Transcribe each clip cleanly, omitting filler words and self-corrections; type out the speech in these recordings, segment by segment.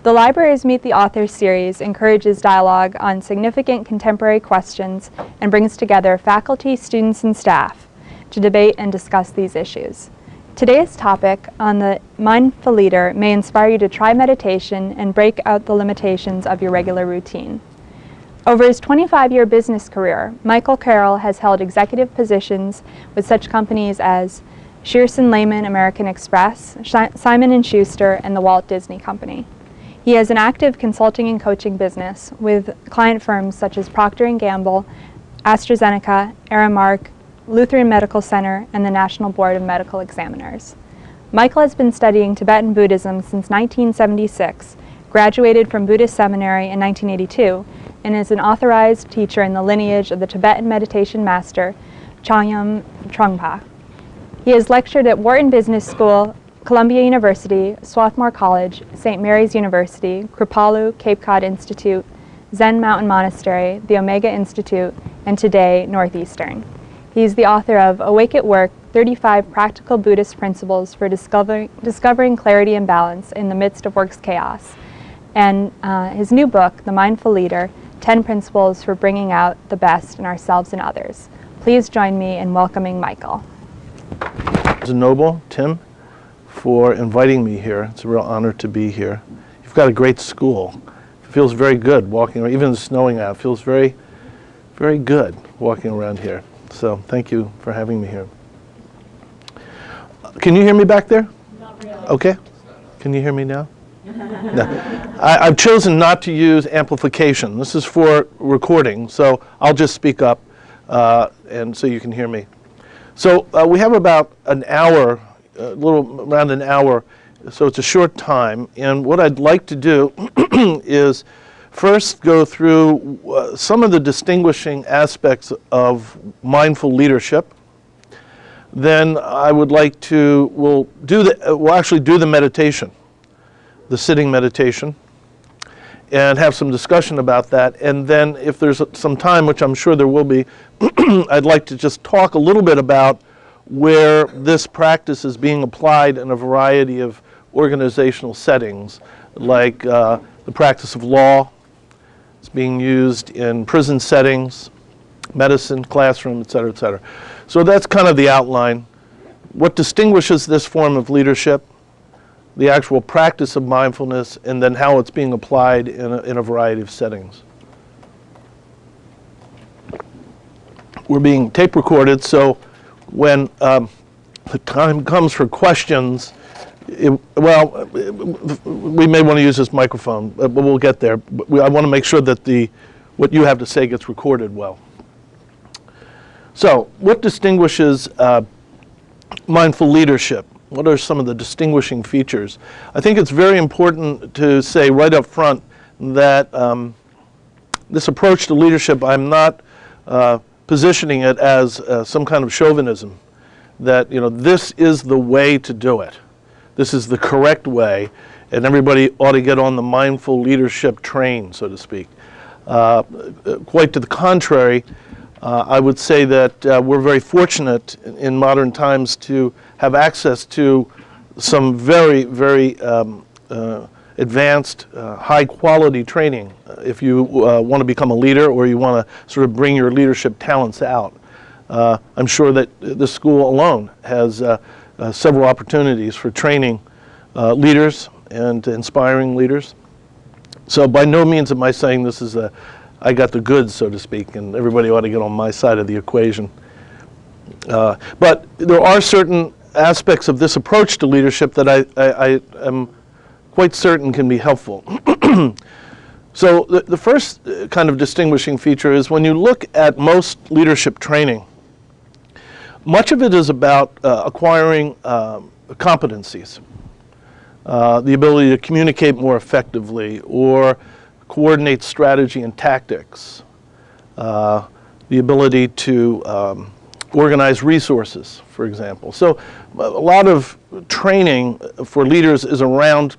The Libraries Meet the Authors series encourages dialogue on significant contemporary questions and brings together faculty, students, and staff to debate and discuss these issues. Today's topic on the Mindful Leader may inspire you to try meditation and break out the limitations of your regular routine. Over his 25-year business career, Michael Carroll has held executive positions with such companies as Shearson Lehman American Express, Simon & Schuster, and the Walt Disney Company. He has an active consulting and coaching business with client firms such as Procter & Gamble, AstraZeneca, Aramark, Lutheran Medical Center, and the National Board of Medical Examiners. Michael has been studying Tibetan Buddhism since 1976, graduated from Buddhist seminary in 1982, and is an authorized teacher in the lineage of the Tibetan meditation master, Chögyam Trungpa. He has lectured at Wharton Business School, Columbia University, Swarthmore College, St. Mary's University, Kripalu, Cape Cod Institute, Zen Mountain Monastery, the Omega Institute, and today, Northeastern. He's the author of Awake at Work, 35 Practical Buddhist Principles for Discovering Clarity and Balance in the Midst of Work's Chaos, and his new book, The Mindful Leader, 10 Principles for Bringing Out the Best in Ourselves and Others. Please join me in welcoming Michael. It's a noble, Tim, for inviting me here. It's a real honor to be here. You've got a great school. It feels very good walking around, even snowing out. It feels very, very good walking around here. So thank you for having me here. Can you hear me back there? Not really. Okay. Can you hear me now? No. I've chosen not to use amplification. This is for recording, so I'll just speak up and so you can hear me. So we have about an hour, around an hour, so it's a short time. And what I'd like to do is first go through some of the distinguishing aspects of mindful leadership. Then I would like to, we'll actually do the meditation, the sitting meditation, and have some discussion about that. And then if there's some time, which I'm sure there will be, I'd like to just talk a little bit about where this practice is being applied in a variety of organizational settings, like the practice of law. It's being used in prison settings, medicine, classroom, et cetera, et cetera. So that's kind of the outline. What distinguishes this form of leadership, the actual practice of mindfulness, and then how it's being applied in a variety of settings. We're being tape recorded, so when the time comes for questions, we may want to use this microphone, but we'll get there. I want to make sure that what you have to say gets recorded well. So, what distinguishes mindful leadership? What are some of the distinguishing features? I think it's very important to say right up front that this approach to leadership, I'm not positioning it as some kind of chauvinism, that this is the way to do it. This is the correct way, and everybody ought to get on the mindful leadership train, so to speak. Quite to the contrary, I would say that we're very fortunate in modern times to have access to some very, very advanced, high-quality training if you want to become a leader or you want to sort of bring your leadership talents out. I'm sure that this school alone has several opportunities for training leaders and inspiring leaders. So by no means am I saying this is I got the goods, so to speak, and everybody ought to get on my side of the equation. But there are certain aspects of this approach to leadership that I am quite certain can be helpful. So the first kind of distinguishing feature is when you look at most leadership training, much of it is about acquiring competencies, the ability to communicate more effectively or coordinate strategy and tactics, the ability to organize resources, for example. So a lot of training for leaders is around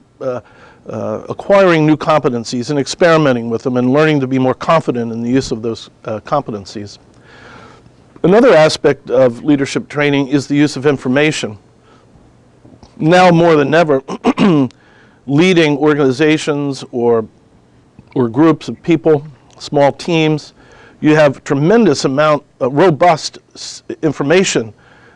acquiring new competencies and experimenting with them and learning to be more confident in the use of those competencies. Another aspect of leadership training is the use of information. Now more than ever, leading organizations or groups of people, small teams. You have tremendous amount of robust information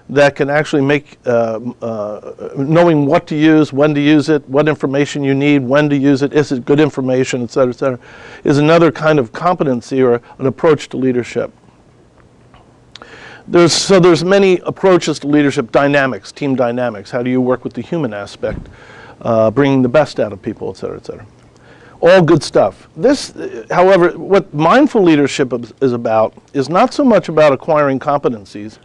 that can actually make knowing what to use, when to use it, what information you need, when to use it, is it good information, et cetera, is another kind of competency or an approach to leadership. There's many approaches to leadership: dynamics, team dynamics. How do you work with the human aspect, bringing the best out of people, et cetera, et cetera. All good stuff. This, however, what mindful leadership is about is not so much about acquiring competencies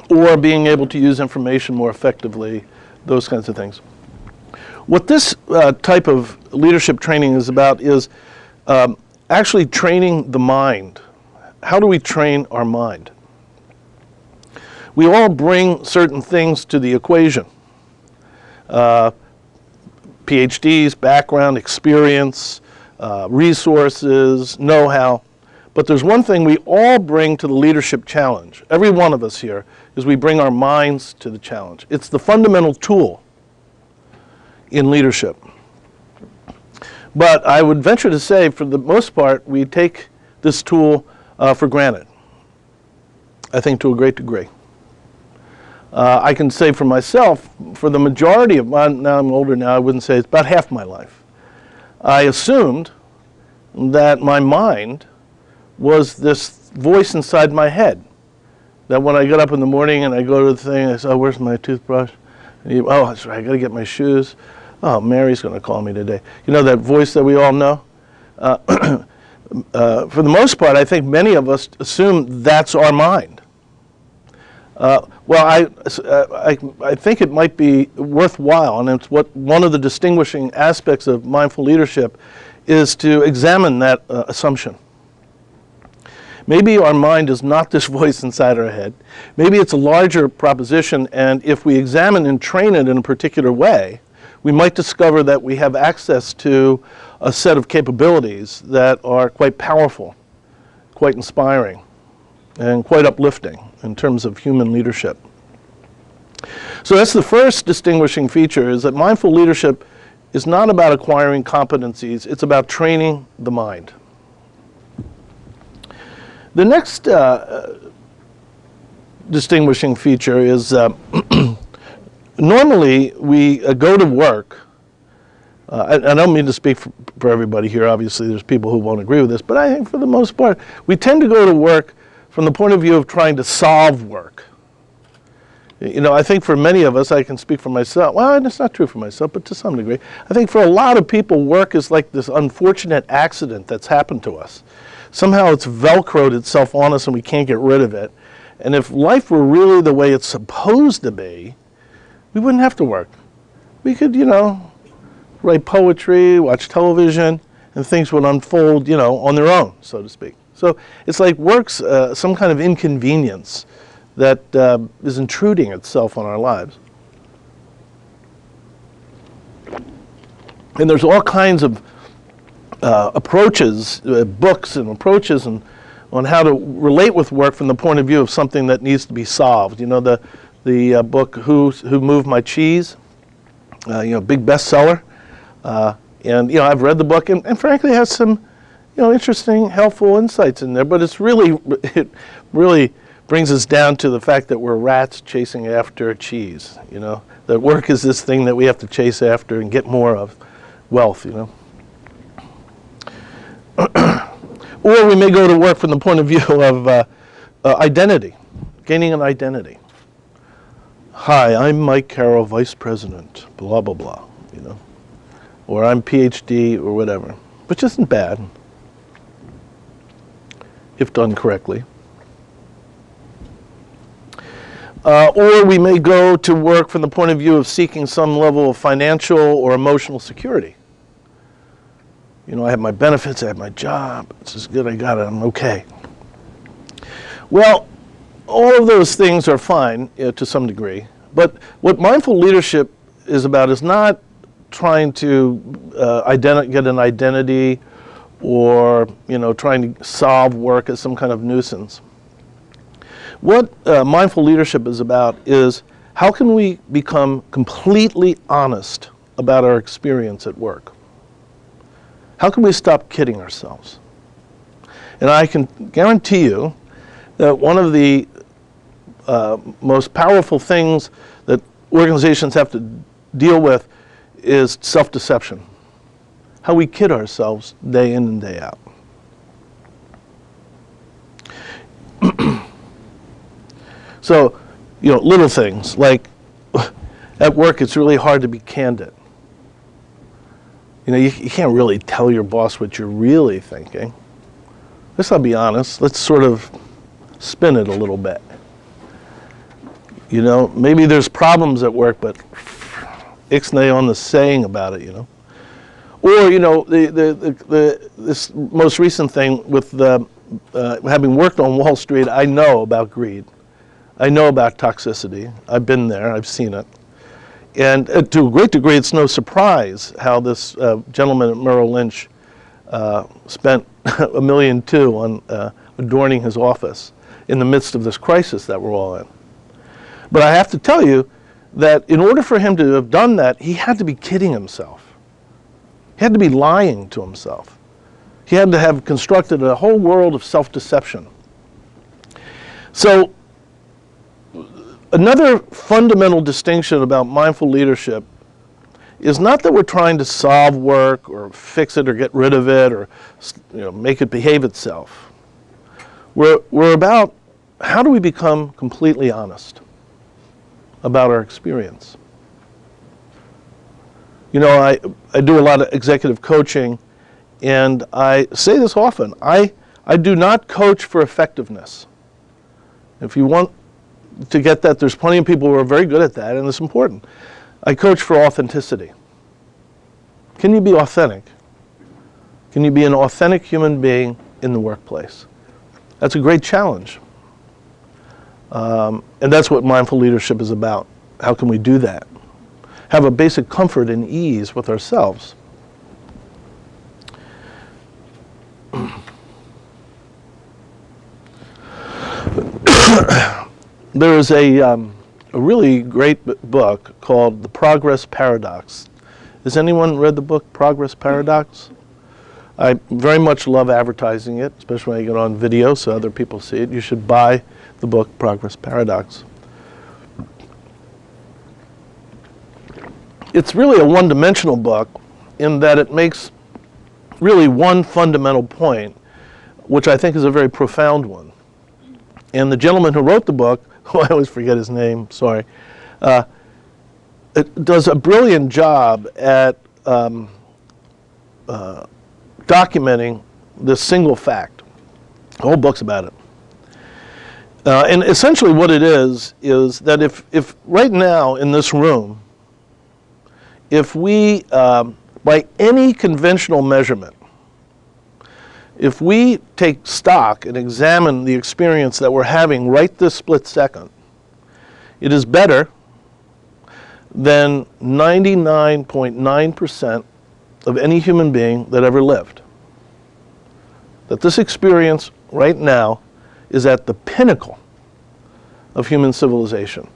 or being able to use information more effectively, those kinds of things. What this type of leadership training is about is actually training the mind. How do we train our mind? We all bring certain things to the equation. PhDs, background, experience, resources, know-how. But there's one thing we all bring to the leadership challenge. Every one of us here is we bring our minds to the challenge. It's the fundamental tool in leadership. But I would venture to say, for the most part, we take this tool for granted, I think, to a great degree. I can say for myself, for the majority of my, now I'm older now, I wouldn't say it's about half my life, I assumed that my mind was this voice inside my head. That when I get up in the morning and I go to the thing, I say, oh, where's my toothbrush? And oh, that's right, I gotta get my shoes. Oh, Mary's gonna call me today. You know that voice that we all know? For the most part, I think many of us assume that's our mind. Well, I think it might be worthwhile, and it's what one of the distinguishing aspects of mindful leadership is to examine that assumption. Maybe our mind is not this voice inside our head. Maybe it's a larger proposition, and if we examine and train it in a particular way, we might discover that we have access to a set of capabilities that are quite powerful, quite inspiring, and quite uplifting in terms of human leadership. So that's the first distinguishing feature, is that mindful leadership is not about acquiring competencies, it's about training the mind. The next distinguishing feature is normally we go to work. I don't mean to speak for everybody here. Obviously, there's people who won't agree with this, but I think for the most part, we tend to go to work from the point of view of trying to solve work. You know, I think for many of us, I can speak for myself. Well, it's not true for myself, but to some degree. I think for a lot of people, work is like this unfortunate accident that's happened to us. Somehow it's Velcroed itself on us and we can't get rid of it. And if life were really the way it's supposed to be, we wouldn't have to work. We could, you know, write poetry, watch television, and things would unfold, you know, on their own, so to speak. So it's like work's some kind of inconvenience that is intruding itself on our lives. And there's all kinds of approaches, books and approaches on how to relate with work from the point of view of something that needs to be solved. You know, the book Who Moved My Cheese, you know, big bestseller. And, you know, I've read the book and frankly has some, you know, interesting, helpful insights in there, but it really brings us down to the fact that we're rats chasing after cheese, you know. That work is this thing that we have to chase after and get more of, wealth, you know. Or we may go to work from the point of view of identity, gaining an identity. Hi, I'm Mike Carroll, Vice President, blah, blah, blah, you know. Or I'm PhD or whatever, which isn't bad if done correctly. Or we may go to work from the point of view of seeking some level of financial or emotional security. You know, I have my benefits, I have my job, it's as good, I got it, I'm okay. Well, all of those things are fine to some degree, but what mindful leadership is about is not trying to get an identity or, you know, trying to solve work as some kind of nuisance. What mindful leadership is about is How can we become completely honest about our experience at work? How can we stop kidding ourselves? And I can guarantee you that one of the most powerful things that organizations have to deal with is self-deception. How we kid ourselves day in and day out. So, little things like at work it's really hard to be candid. You can't really tell your boss what you're really thinking. Let's not be honest. Let's sort of spin it a little bit. Maybe there's problems at work, but ixnay on the saying about it, Or, this most recent thing with having worked on Wall Street, I know about greed. I know about toxicity. I've been there. I've seen it. And to a great degree, it's no surprise how this gentleman at Merrill Lynch spent $1.2 million on adorning his office in the midst of this crisis that we're all in. But I have to tell you that in order for him to have done that, he had to be kidding himself. He had to be lying to himself. He had to have constructed a whole world of self-deception. So another fundamental distinction about mindful leadership is not that we're trying to solve work or fix it or get rid of it or make it behave itself. We're about how do we become completely honest about our experience. I do a lot of executive coaching, and I say this often. I do not coach for effectiveness. If you want to get that, there's plenty of people who are very good at that, and it's important. I coach for authenticity. Can you be authentic? Can you be an authentic human being in the workplace? That's a great challenge. And that's what mindful leadership is about. How can we do that? Have a basic comfort and ease with ourselves. There is a really great book called The Progress Paradox. Has anyone read the book Progress Paradox? I very much love advertising it, especially when I get on video so other people see it. You should buy the book Progress Paradox. It's really a one-dimensional book in that it makes really one fundamental point, which I think is a very profound one. And the gentleman who wrote the book, who I always forget his name, sorry, it does a brilliant job at documenting this single fact. The whole book's about it. And essentially what it is that if right now in this room, if we, by any conventional measurement, if we take stock and examine the experience that we're having right this split second, it is better than 99.9% of any human being that ever lived. That this experience right now is at the pinnacle of human civilization.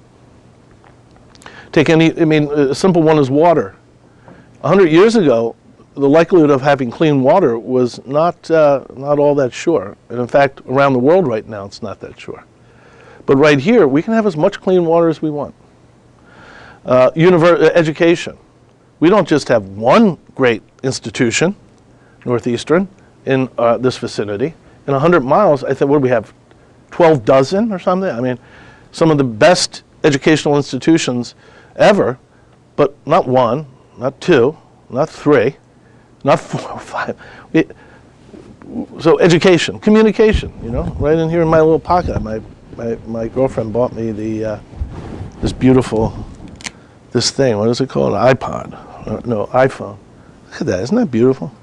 Take a simple one is water. 100 years ago, the likelihood of having clean water was not all that sure. And in fact, around the world right now, it's not that sure. But right here, we can have as much clean water as we want. Education. We don't just have one great institution, Northeastern, in this vicinity. In 100 miles, I think, what do we have, 12 dozen or something? I mean, some of the best educational institutions ever, but not one, not two, not three, not 4 or 5. So education, communication, right in here in my little pocket. My girlfriend bought me this thing. What is it called? An iPod. No, iPhone. Look at that. Isn't that beautiful?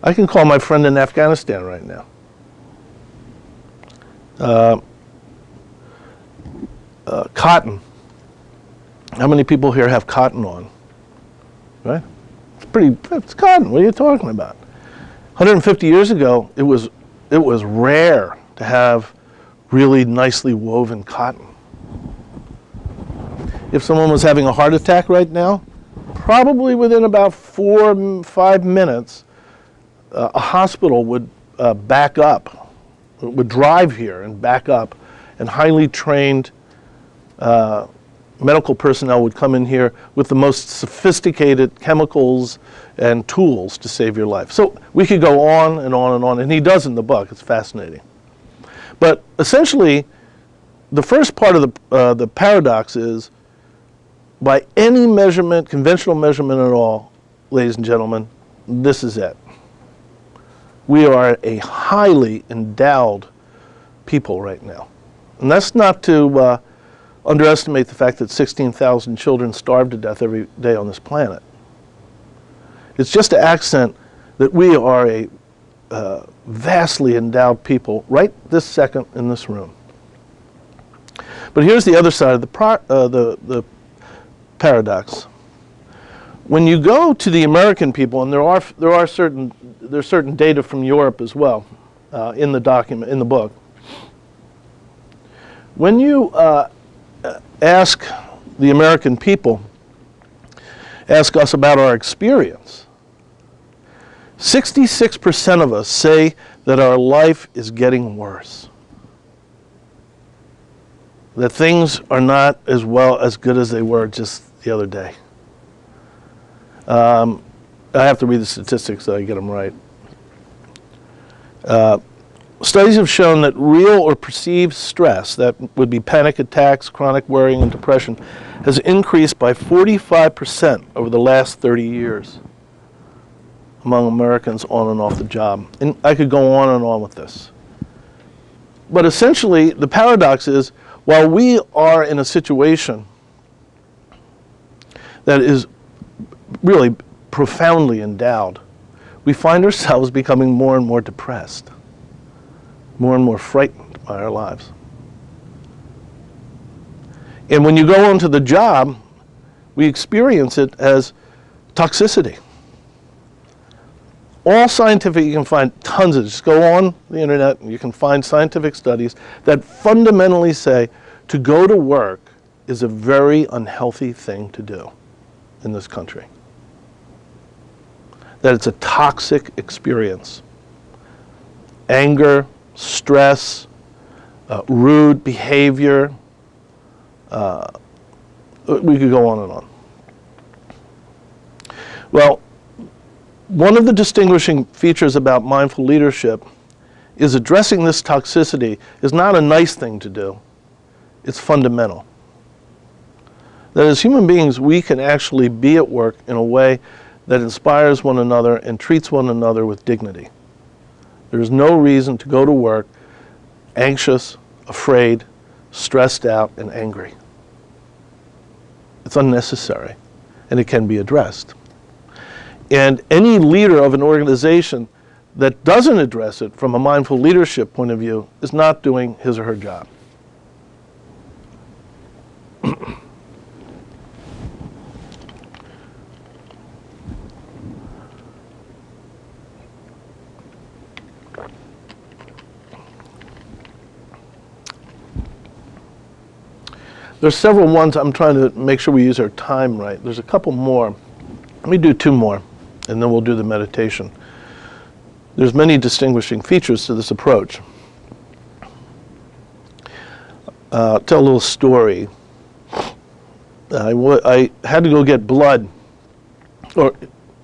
I can call my friend in Afghanistan right now. Cotton. How many people here have cotton on? Right? It's cotton. What are you talking about? 150 years ago, it was rare to have really nicely woven cotton. if someone was having a heart attack right now, probably within about 4-5 minutes, a hospital would back up, would drive here and back up, and highly trained medical personnel would come in here with the most sophisticated chemicals and tools to save your life. So we could go on and on and on, and he does in the book. It's fascinating. But essentially, the first part of the paradox is, by any measurement, conventional measurement at all, ladies and gentlemen, this is it. We are a highly endowed people right now. And that's not to underestimate the fact that 16,000 children starve to death every day on this planet. It's just to accent that we are a vastly endowed people right this second in this room. But here's the other side of the paradox. When you go to the American people, and there's certain data from Europe as well in the document, in the book. When you ask the American people, ask us about our experience, 66% of us say that our life is getting worse. That things are not as good as they were just the other day. I have to read the statistics so I get them right. Studies have shown that real or perceived stress, that would be panic attacks, chronic worrying, and depression, has increased by 45% over the last 30 years among Americans on and off the job. And I could go on and on with this. But essentially, the paradox is, while we are in a situation that is really profoundly endowed, we find ourselves becoming more and more depressed, more and more frightened by our lives. And when you go onto the job, we experience it as toxicity. All scientific, you can find tons of, just go on the internet and you can find scientific studies that fundamentally say to go to work is a very unhealthy thing to do in this country. That it's a toxic experience. Anger, stress, rude behavior, we could go on and on. Well, one of the distinguishing features about mindful leadership is addressing this toxicity is not a nice thing to do, it's fundamental. That as human beings, we can actually be at work in a way that inspires one another and treats one another with dignity. There's no reason to go to work anxious, afraid, stressed out, and angry. It's unnecessary, and it can be addressed. And any leader of an organization that doesn't address it from a mindful leadership point of view is not doing his or her job. There's several ones. I'm trying to make sure we use our time right. There's a couple more. Let me do two more, and then we'll do the meditation. There's many distinguishing features to this approach. Tell a little story. I had to go get blood, or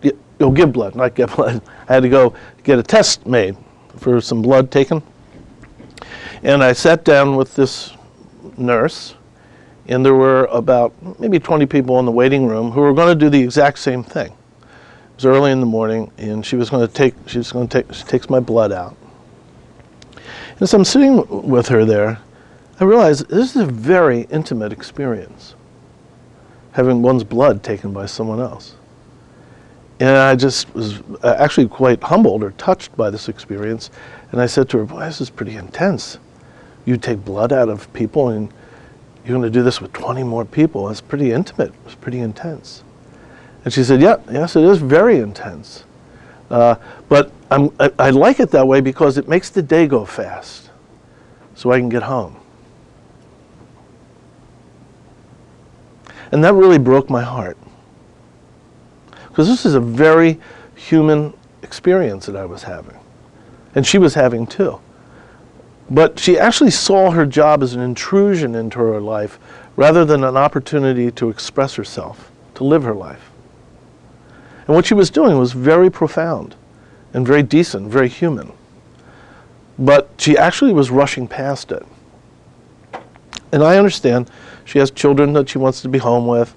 give blood, not get blood. I had to go get a test made for some blood taken. And I sat down with this nurse, and there were about maybe 20 people in the waiting room who were going to do the exact same thing. It was early in the morning, and she takes my blood out. And as I'm sitting with her there, I realized this is a very intimate experience, having one's blood taken by someone else. And I just was actually quite humbled or touched by this experience. And I said to her, boy, this is pretty intense. You take blood out of people and you're going to do this with 20 more people. It's pretty intimate. It's pretty intense. And she said, yes, it is very intense. But I like it that way because it makes the day go fast so I can get home. And that really broke my heart. Because this is a very human experience that I was having. And she was having too. But she actually saw her job as an intrusion into her life rather than an opportunity to express herself, to live her life. And what she was doing was very profound and very decent, very human. But she actually was rushing past it. And I understand she has children that she wants to be home with.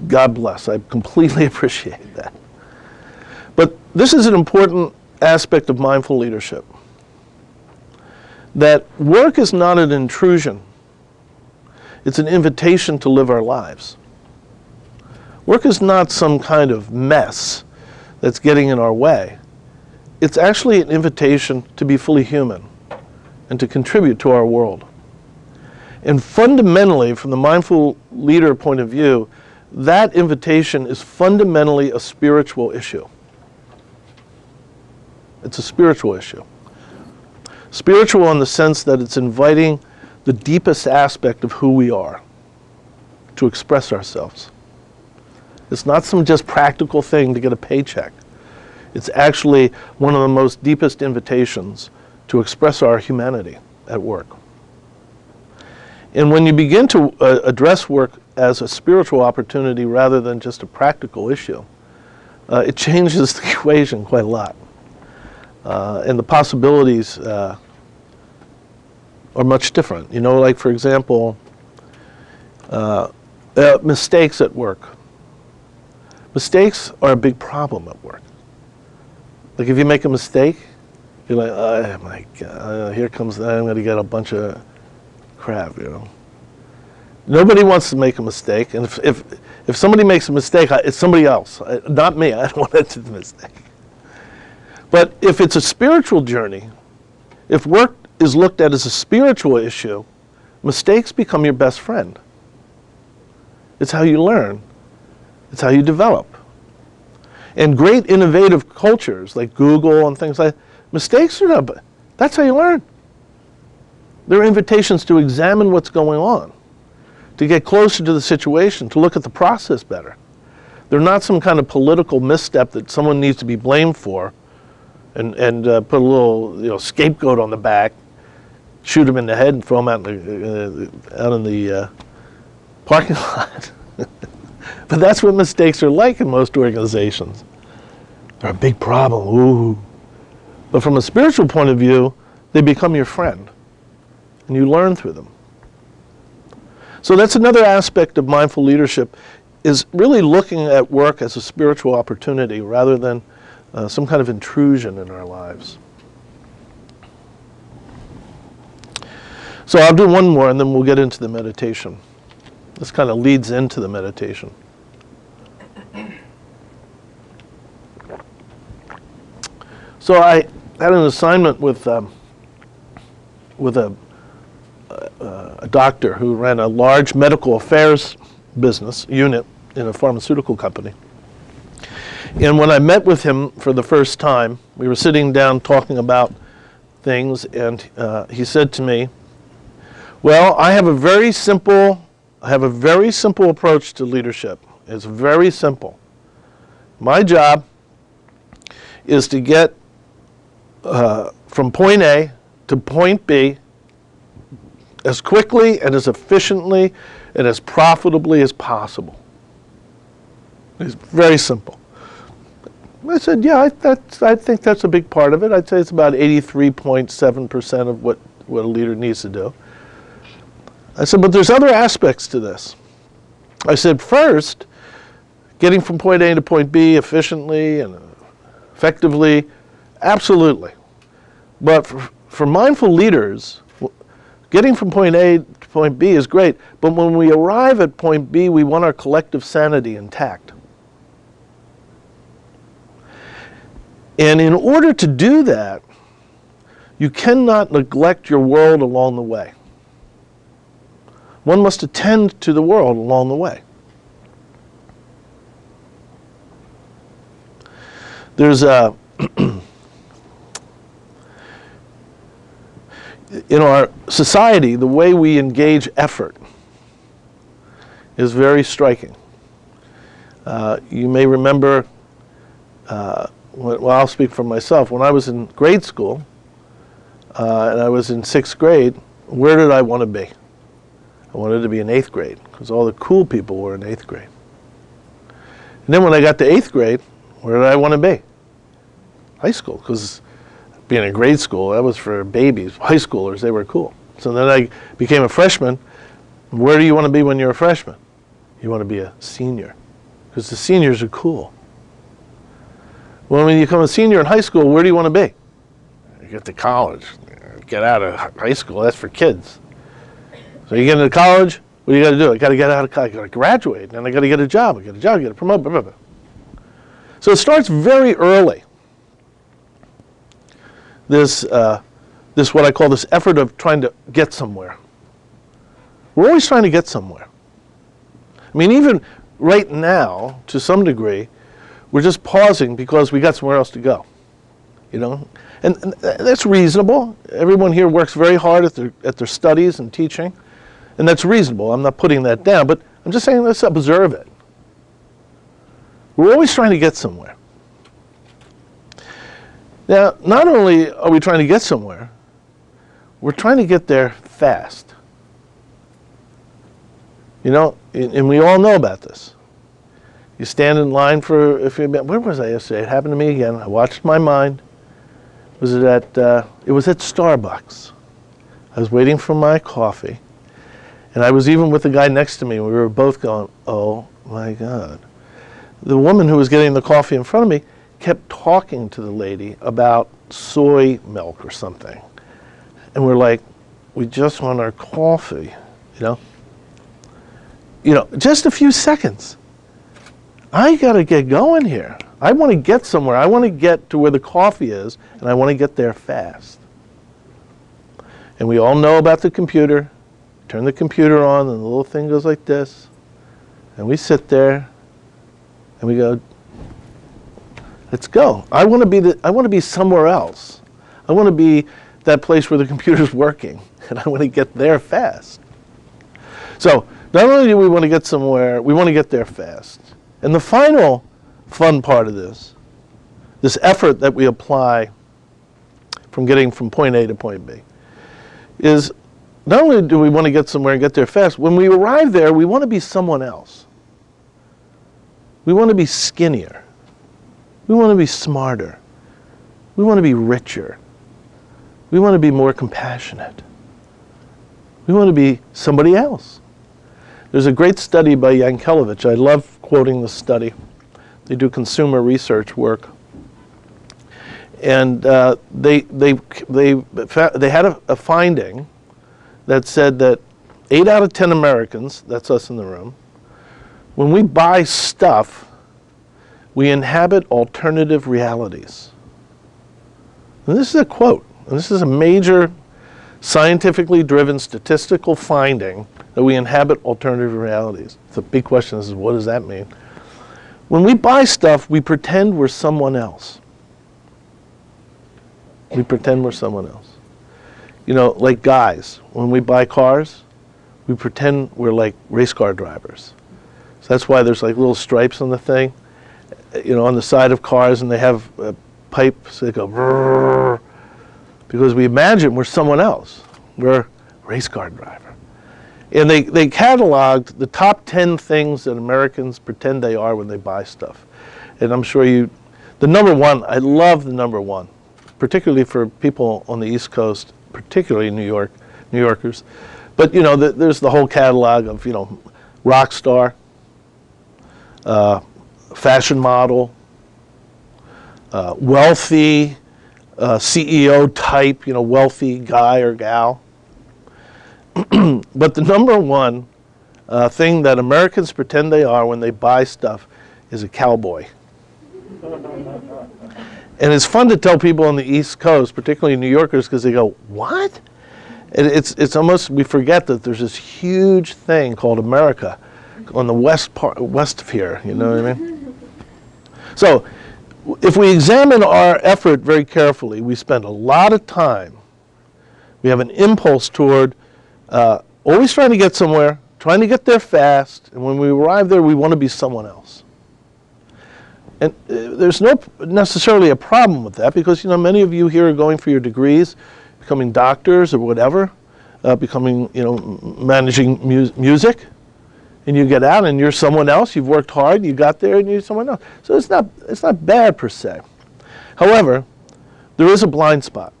God bless. I completely appreciate that. But this is an important aspect of mindful leadership. That work is not an intrusion. It's an invitation to live our lives. Work is not some kind of mess that's getting in our way. It's actually an invitation to be fully human and to contribute to our world. And fundamentally, from the mindful leader point of view, that invitation is fundamentally a spiritual issue. It's a spiritual issue. Spiritual in the sense that it's inviting the deepest aspect of who we are to express ourselves. It's not some just practical thing to get a paycheck. It's actually one of the most deepest invitations to express our humanity at work. And when you begin to address work as a spiritual opportunity rather than just a practical issue, it changes the equation quite a lot. And the possibilities are much different. You know, like for example, mistakes at work. Mistakes are a big problem at work. Like if you make a mistake, you're like, oh my God, here comes, I'm going to get a bunch of crap, you know. Nobody wants to make a mistake, and if somebody makes a mistake, it's somebody else, not me. I don't want to do the mistake. But if it's a spiritual journey, if work is looked at as a spiritual issue, mistakes become your best friend. It's how you learn. It's how you develop. And great innovative cultures like Google and things like that, mistakes are not, that's how you learn. They're invitations to examine what's going on, to get closer to the situation, to look at the process better. They're not some kind of political misstep that someone needs to be blamed for and put a little scapegoat on the back, shoot them in the head and throw them out in the parking lot. But that's what mistakes are like in most organizations. They're a big problem, ooh. But from a spiritual point of view, they become your friend, and you learn through them. So that's another aspect of mindful leadership, is really looking at work as a spiritual opportunity rather than some kind of intrusion in our lives. So I'll do one more and then we'll get into the meditation. This kind of leads into the meditation. So I had an assignment with a doctor who ran a large medical affairs business unit in a pharmaceutical company. And when I met with him for the first time, we were sitting down talking about things, and he said to me, well, I have a very simple approach to leadership. It's very simple. My job is to get from point A to point B as quickly and as efficiently and as profitably as possible. It's very simple. I said, yeah, I think that's a big part of it. I'd say it's about 83.7% of what a leader needs to do. I said, but there's other aspects to this. I said, first, getting from point A to point B efficiently and effectively, absolutely. But for mindful leaders, getting from point A to point B is great, but when we arrive at point B, we want our collective sanity intact. And in order to do that, you cannot neglect your world along the way. One must attend to the world along the way. There's a in our society, the way we engage effort is very striking. You may remember, well, I'll speak for myself. When I was in grade school, and I was in 6th grade, where did I want to be? I wanted to be in 8th grade, because all the cool people were in 8th grade. And then when I got to 8th grade, where did I want to be? High school, because being in grade school, that was for babies. High schoolers, they were cool. So then I became a freshman. Where do you want to be when you're a freshman? You want to be a senior, because the seniors are cool. Well, when you become a senior in high school, where do you want to be? You get to college. Get out of high school, that's for kids. So you get into college, what do you got to do? I got to get out of college, I got to graduate, and I got to get a job. I get a job, get a promote, blah, blah, blah. So it starts very early. This what I call this effort of trying to get somewhere. We're always trying to get somewhere. I mean, even right now, to some degree, we're just pausing because we got somewhere else to go. You know, and that's reasonable. Everyone here works very hard at their studies and teaching, and that's reasonable. I'm not putting that down, but I'm just saying let's observe it. We're always trying to get somewhere. Now, not only are we trying to get somewhere, we're trying to get there fast. You know, and we all know about this. You stand in line for a few minutes. Where was I yesterday? It happened to me again. I watched my mind. It was at Starbucks. I was waiting for my coffee, and I was even with the guy next to me. We were both going, oh my God. The woman who was getting the coffee in front of me kept talking to the lady about soy milk or something. And we're like, we just want our coffee, you know? You know, just a few seconds. I got to get going here. I want to get somewhere. I want to get to where the coffee is, and I want to get there fast. And we all know about the computer. Turn the computer on, and the little thing goes like this. And we sit there, and we go, let's go. I want to be somewhere else. I want to be that place where the computer's working, and I want to get there fast. So not only do we want to get somewhere, we want to get there fast. And the final fun part of this effort that we apply from getting from point A to point B, is not only do we want to get somewhere and get there fast, when we arrive there, we want to be someone else. We want to be skinnier. We want to be smarter. We want to be richer. We want to be more compassionate. We want to be somebody else. There's a great study by Yankelevich. I love quoting the study. They do consumer research work. And they had a finding that said that 8 out of 10 Americans, that's us in the room, when we buy stuff, we inhabit alternative realities. And this is a quote. And this is a major scientifically driven statistical finding that we inhabit alternative realities. The big question is, what does that mean? When we buy stuff, we pretend we're someone else. We pretend we're someone else. You know, like guys, when we buy cars, we pretend we're like race car drivers. So that's why there's like little stripes on the thing, you know, on the side of cars, and they have pipes that go brrr, because we imagine we're someone else. We're a race car driver. And they cataloged the top 10 things that Americans pretend they are when they buy stuff. And I'm sure the number one, I love the number one, particularly for people on the East Coast, particularly New Yorkers. But, you know, there's the whole catalog of, you know, rock star, fashion model, wealthy, CEO type, you know, wealthy guy or gal. But the number one thing that Americans pretend they are when they buy stuff is a cowboy. And it's fun to tell people on the East Coast, particularly New Yorkers, because they go, what? And it's almost, we forget that there's this huge thing called America on the west of here, you know what I mean? So if we examine our effort very carefully, we spend a lot of time. We have an impulse toward always trying to get somewhere, trying to get there fast, and when we arrive there, we want to be someone else. And there's no necessarily a problem with that, because many of you here are going for your degrees, becoming doctors or whatever, becoming managing music, and you get out and you're someone else. You've worked hard, you got there, and you're someone else. So it's not bad per se. However, there is a blind spot.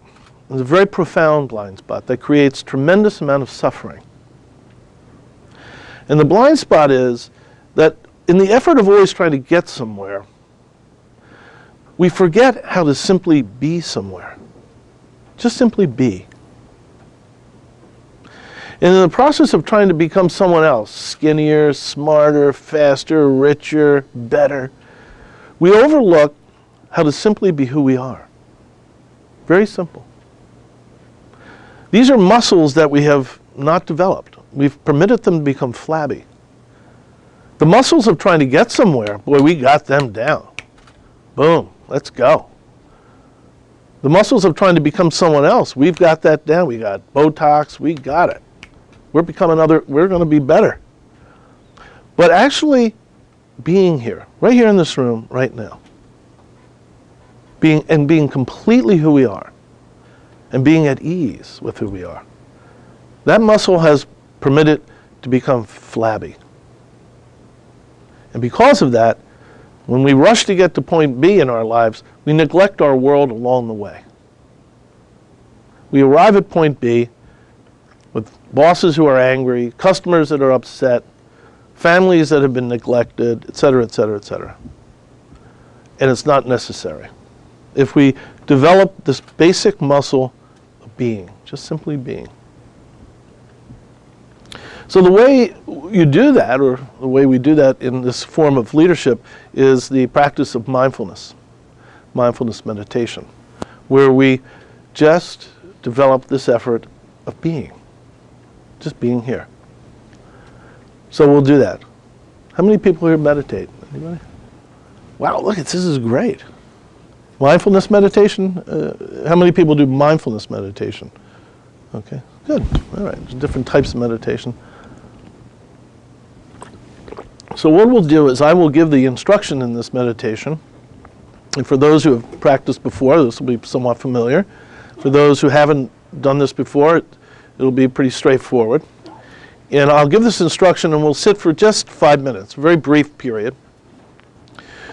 There's a very profound blind spot that creates tremendous amount of suffering. And the blind spot is that in the effort of always trying to get somewhere, we forget how to simply be somewhere. Just simply be. And in the process of trying to become someone else, skinnier, smarter, faster, richer, better, we overlook how to simply be who we are. Very simple. These are muscles that we have not developed. We've permitted them to become flabby. The muscles of trying to get somewhere, boy, we got them down. Boom, let's go. The muscles of trying to become someone else, we've got that down. We got Botox, we got it. We're going to be better. But actually being here, right here in this room, right now, being completely who we are, and being at ease with who we are, that muscle has permitted to become flabby. And because of that, when we rush to get to point B in our lives, we neglect our world along the way. We arrive at point B with bosses who are angry, customers that are upset, families that have been neglected, et cetera, et cetera, et cetera. And it's not necessary. If we develop this basic muscle of being, just simply being. So the way you do that, or the way we do that in this form of leadership, is the practice of mindfulness meditation, where we just develop this effort of being, just being here. So we'll do that. How many people here meditate? Anybody? Wow, look, this is great. Mindfulness meditation? How many people do mindfulness meditation? Okay, good. All right, there's different types of meditation. So what we'll do is I will give the instruction in this meditation. And for those who have practiced before, this will be somewhat familiar. For those who haven't done this before, it'll be pretty straightforward. And I'll give this instruction and we'll sit for just 5 minutes, a very brief period.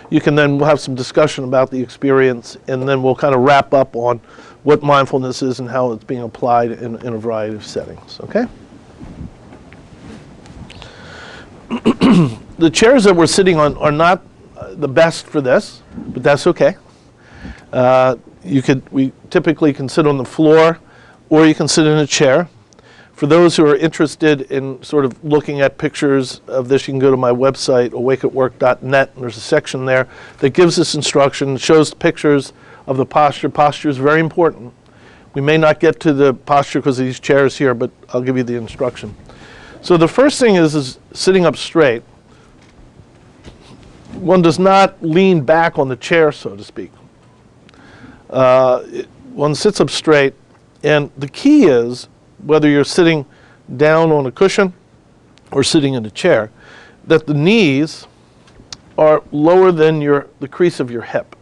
You can then, we'll have some discussion about the experience, and then we'll kind of wrap up on what mindfulness is and how it's being applied in a variety of settings, okay? The chairs that we're sitting on are not the best for this, but that's okay. We typically can sit on the floor, or you can sit in a chair. For those who are interested in sort of looking at pictures of this, you can go to my website, awakeatwork.net, and there's a section there that gives this instruction, shows pictures of the posture. Posture is very important. We may not get to the posture because of these chairs here, but I'll give you the instruction. So the first thing is sitting up straight. One does not lean back on the chair, so to speak. One sits up straight, and the key is, whether you're sitting down on a cushion or sitting in a chair, that the knees are lower than the crease of your hip.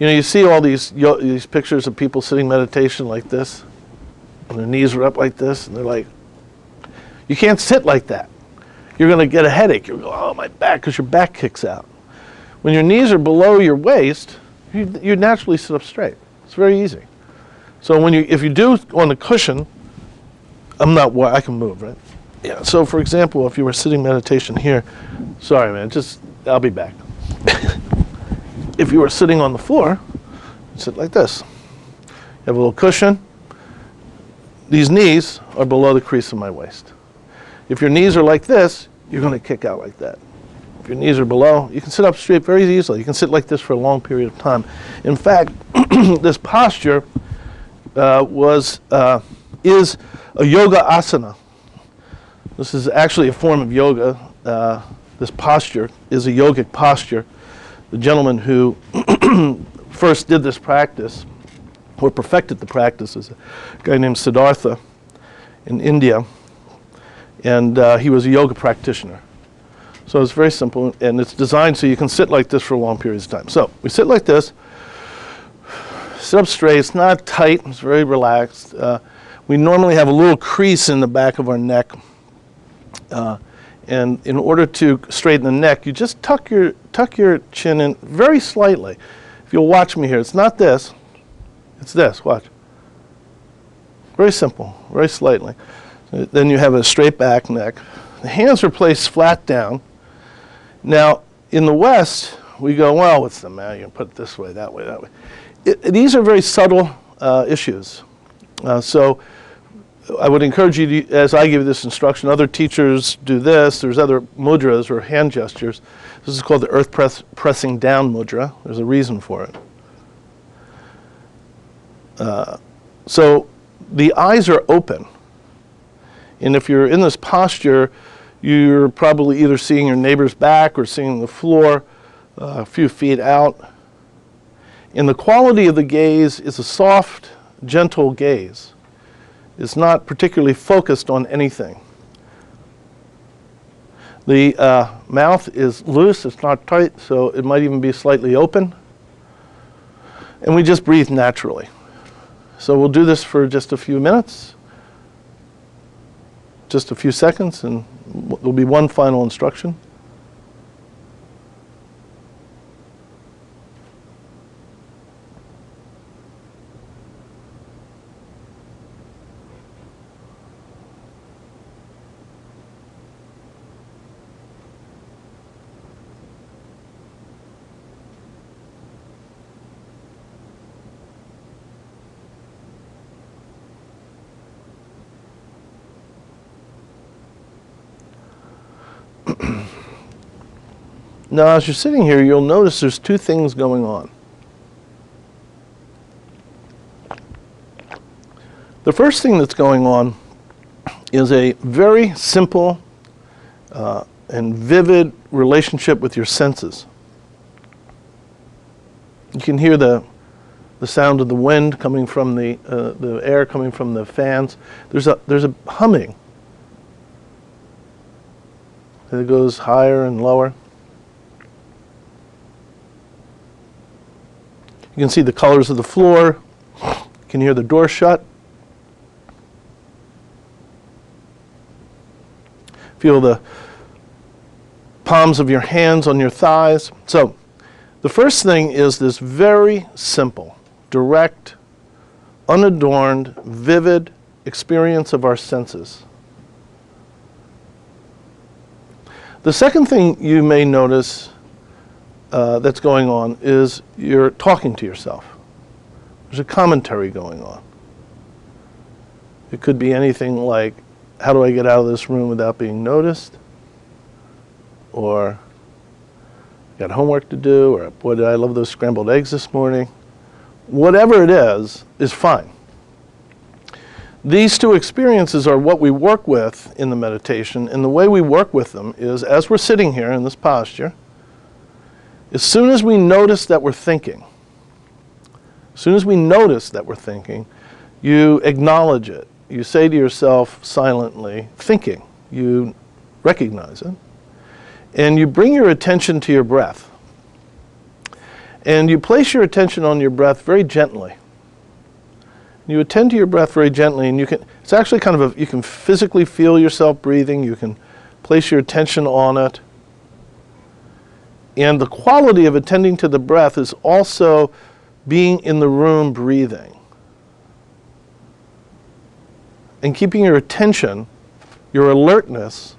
You see all these pictures of people sitting meditation like this, and their knees are up like this, and they're like, you can't sit like that. You're going to get a headache. You're going, oh, my back, because your back kicks out. When your knees are below your waist, you naturally sit up straight. It's very easy. So if you do on the cushion, I can move, right? Yeah, so for example, if you were sitting meditation here, sorry man, I'll be back. If you were sitting on the floor, sit like this. You have a little cushion. These knees are below the crease of my waist. If your knees are like this, you're going to kick out like that. If your knees are below, you can sit up straight very easily. You can sit like this for a long period of time. In fact, this posture is a yoga asana. This is actually a form of yoga. This posture is a yogic posture. The gentleman who first did this practice, or perfected the practice, is a guy named Siddhartha in India. And he was a yoga practitioner. So it's very simple, and it's designed so you can sit like this for long periods of time. So we sit like this, sit up straight. It's not tight, it's very relaxed. We normally have a little crease in the back of our neck. And in order to straighten the neck, you just tuck your chin in very slightly. If you'll watch me here, it's not this, it's this, watch. Very simple, very slightly. Then you have a straight back neck. The hands are placed flat down. Now, in the West, we go, well, what's the matter? You can put it this way, that way, that way. These are very subtle issues. So I would encourage you to, as I give you this instruction, other teachers do this. There's other mudras or hand gestures. This is called the earth pressing down mudra. There's a reason for it. So the eyes are open. And if you're in this posture, you're probably either seeing your neighbor's back or seeing the floor a few feet out. And the quality of the gaze is a soft, gentle gaze. It's not particularly focused on anything. The mouth is loose, it's not tight, so it might even be slightly open. And we just breathe naturally. So we'll do this for just a few minutes, just a few seconds, and there'll be one final instruction. Now, as you're sitting here, you'll notice there's two things going on. The first thing that's going on is a very simple and vivid relationship with your senses. You can hear the sound of the wind coming from the air coming from the fans. There's a humming. It goes higher and lower. You can see the colors of the floor. You can hear the door shut. Feel the palms of your hands on your thighs. So the first thing is this very simple, direct, unadorned, vivid experience of our senses. The second thing you may notice that's going on is you're talking to yourself. There's a commentary going on. It could be anything like, how do I get out of this room without being noticed? Or, got homework to do, or boy, did I love those scrambled eggs this morning. Whatever it is fine. These two experiences are what we work with in the meditation, and the way we work with them is, as we're sitting here in this posture, as soon as we notice that we're thinking, you acknowledge it. You say to yourself silently, thinking. You recognize it. And you bring your attention to your breath. And you place your attention on your breath very gently. You attend to your breath very gently, and it's actually kind of you can physically feel yourself breathing. You can place your attention on it. And the quality of attending to the breath is also being in the room breathing. And keeping your attention, your alertness,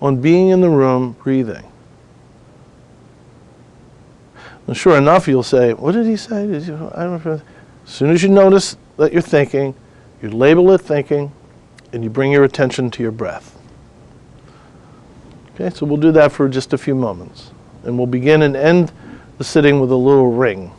on being in the room breathing. And sure enough, you'll say, what did he say? I don't know. As soon as you notice that you're thinking, you label it thinking, and you bring your attention to your breath. Okay, so we'll do that for just a few moments. And we'll begin and end the sitting with a little ring.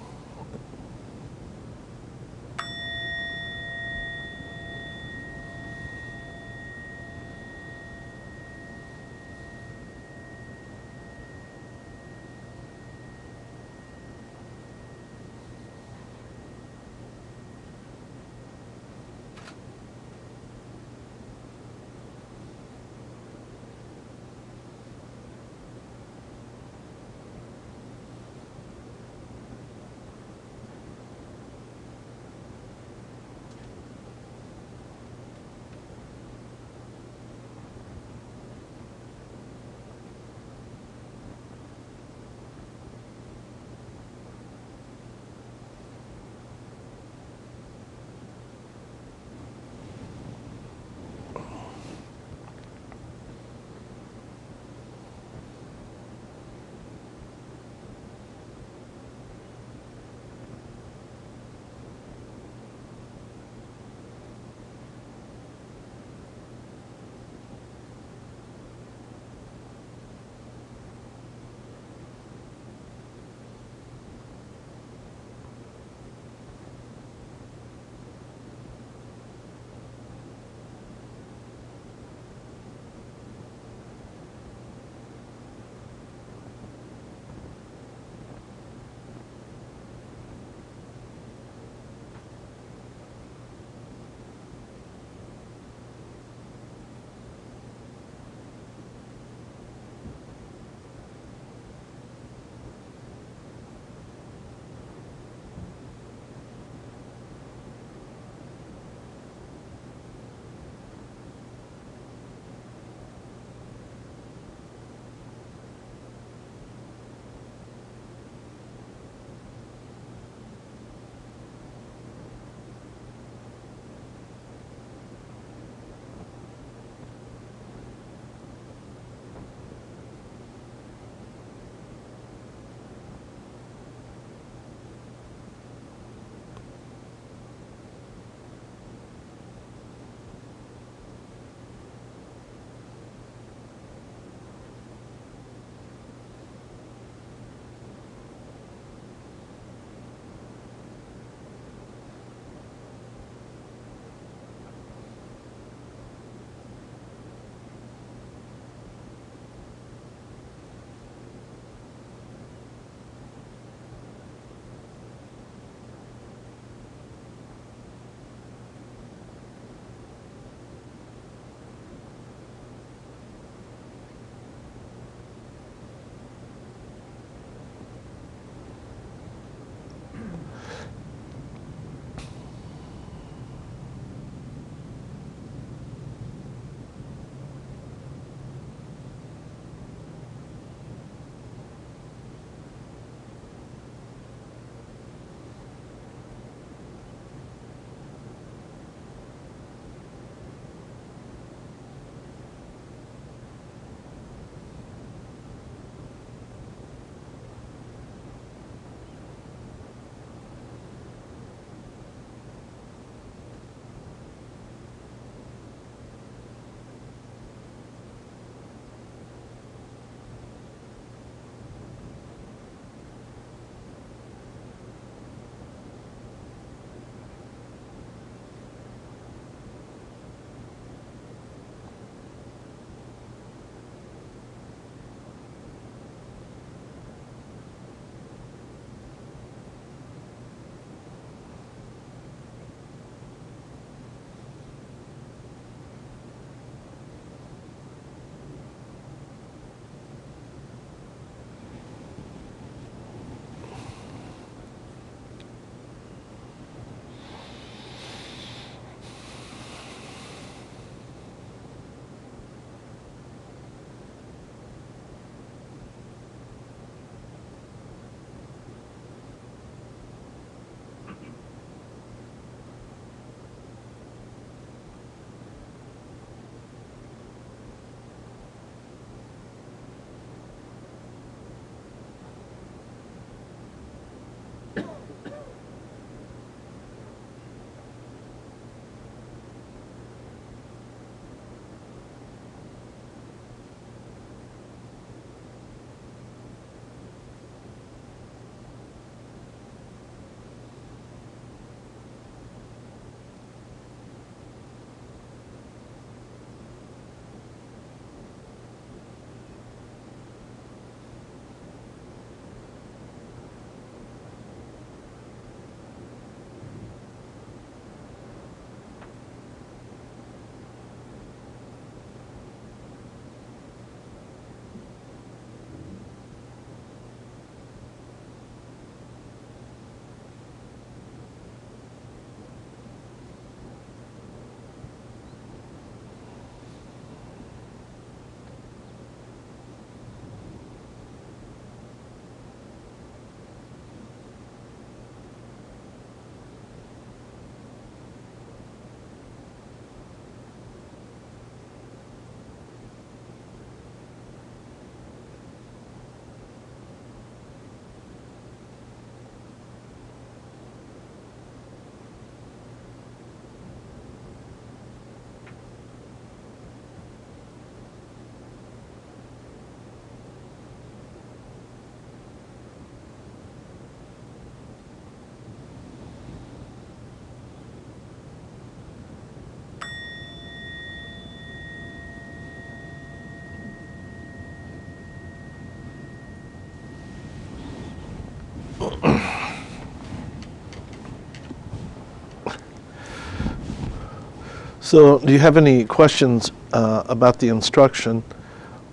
So do you have any questions about the instruction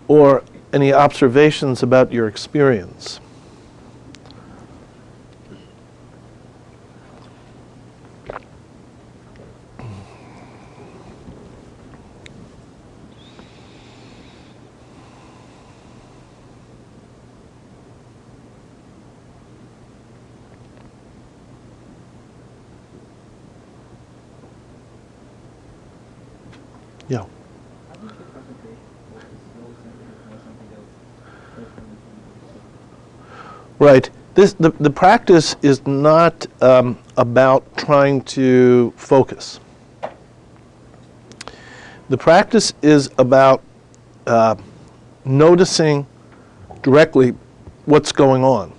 or any observations about your experience? Yeah. Right. The practice is not about trying to focus. The practice is about noticing directly what's going on.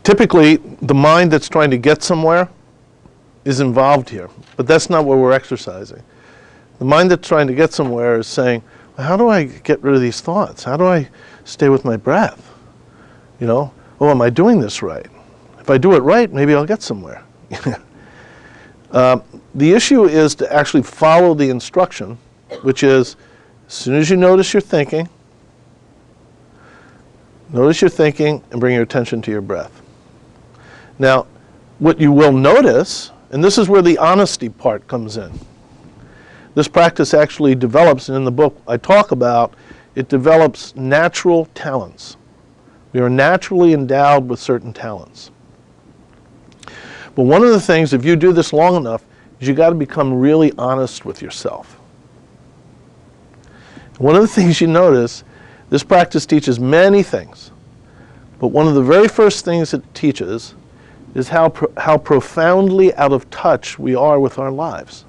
Typically, the mind that's trying to get somewhere is involved here, but that's not what we're exercising. The mind that's trying to get somewhere is saying, well, how do I get rid of these thoughts? How do I stay with my breath? You know, oh, am I doing this right? If I do it right, maybe I'll get somewhere. The issue is to actually follow the instruction, which is, as soon as you notice you're thinking, and bring your attention to your breath. Now, what you will notice, and this is where the honesty part comes in. This practice actually develops, and in the book I talk about, it develops natural talents. We are naturally endowed with certain talents. But one of the things, if you do this long enough, is you got to become really honest with yourself. One of the things you notice, this practice teaches many things, but one of the very first things it teaches is how profoundly out of touch we are with our lives.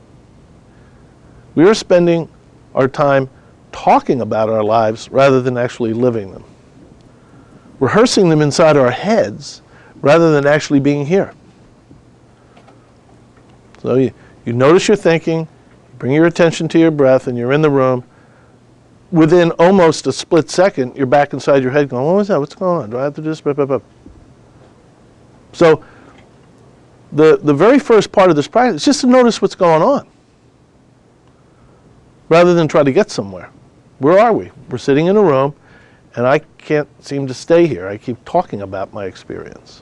We are spending our time talking about our lives rather than actually living them. Rehearsing them inside our heads rather than actually being here. So you notice you're thinking, bring your attention to your breath, and you're in the room. Within almost a split second, you're back inside your head going, what was that? What's going on? Do I have to do this? Blah, blah, blah. So the very first part of this practice is just to notice what's going on rather than try to get somewhere. Where are we? We're sitting in a room, and I can't seem to stay here. I keep talking about my experience.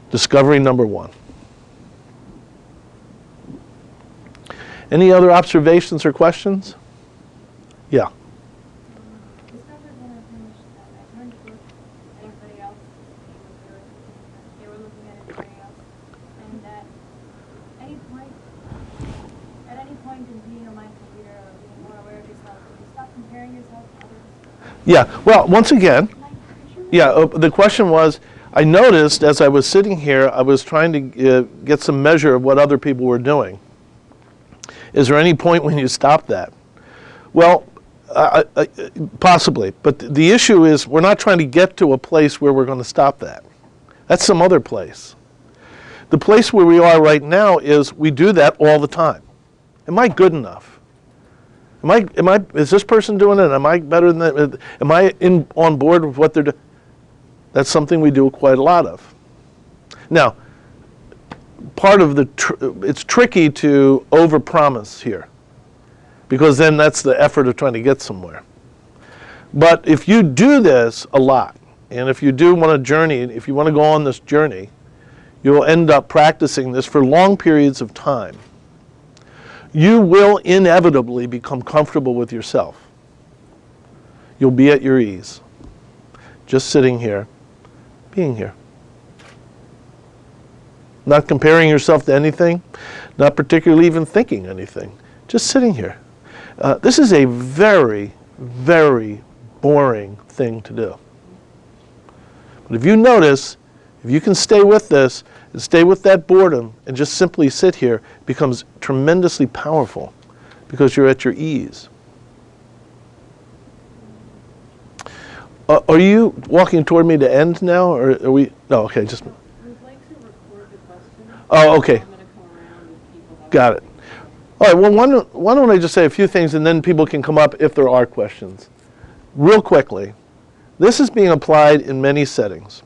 Discovery number one. Any other observations or questions? Yeah. Yeah, well, once again, the question was, I noticed as I was sitting here, I was trying to get some measure of what other people were doing. Is there any point when you stop that? Well, possibly, but the issue is we're not trying to get to a place where we're going to stop that. That's some other place. The place where we are right now is we do that all the time. Am I good enough? Is this person doing it? Am I better than that? Am I on board with what they're doing? That's something we do quite a lot of. Now, part of it's tricky to overpromise here, because then that's the effort of trying to get somewhere. But if you do this a lot, and if you do want to journey, if you want to go on this journey, you'll end up practicing this for long periods of time. You will inevitably become comfortable with yourself. You'll be at your ease. Just sitting here, being here. Not comparing yourself to anything, not particularly even thinking anything. Just sitting here. This is a very, very boring thing to do. But if you notice, if you can stay with this, and stay with that boredom, and just simply sit here, it becomes tremendously powerful because you're at your ease. Are you walking toward me to end now, or are we? No, okay, just. We'd like to record the question. Oh, okay. I'm going to come around with people. Got it. All right, well, why don't I just say a few things, and then people can come up if there are questions. Real quickly, this is being applied in many settings.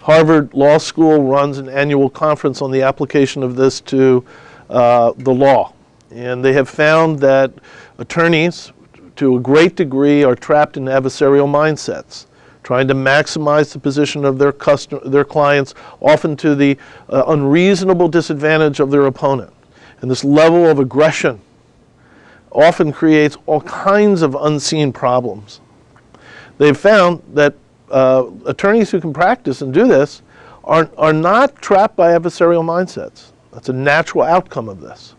Harvard Law School runs an annual conference on the application of this to the law. And they have found that attorneys, to a great degree, are trapped in adversarial mindsets, trying to maximize the position of their clients, often to the unreasonable disadvantage of their opponent. And this level of aggression often creates all kinds of unseen problems. They've found that attorneys who can practice and do this are not trapped by adversarial mindsets. That's a natural outcome of this.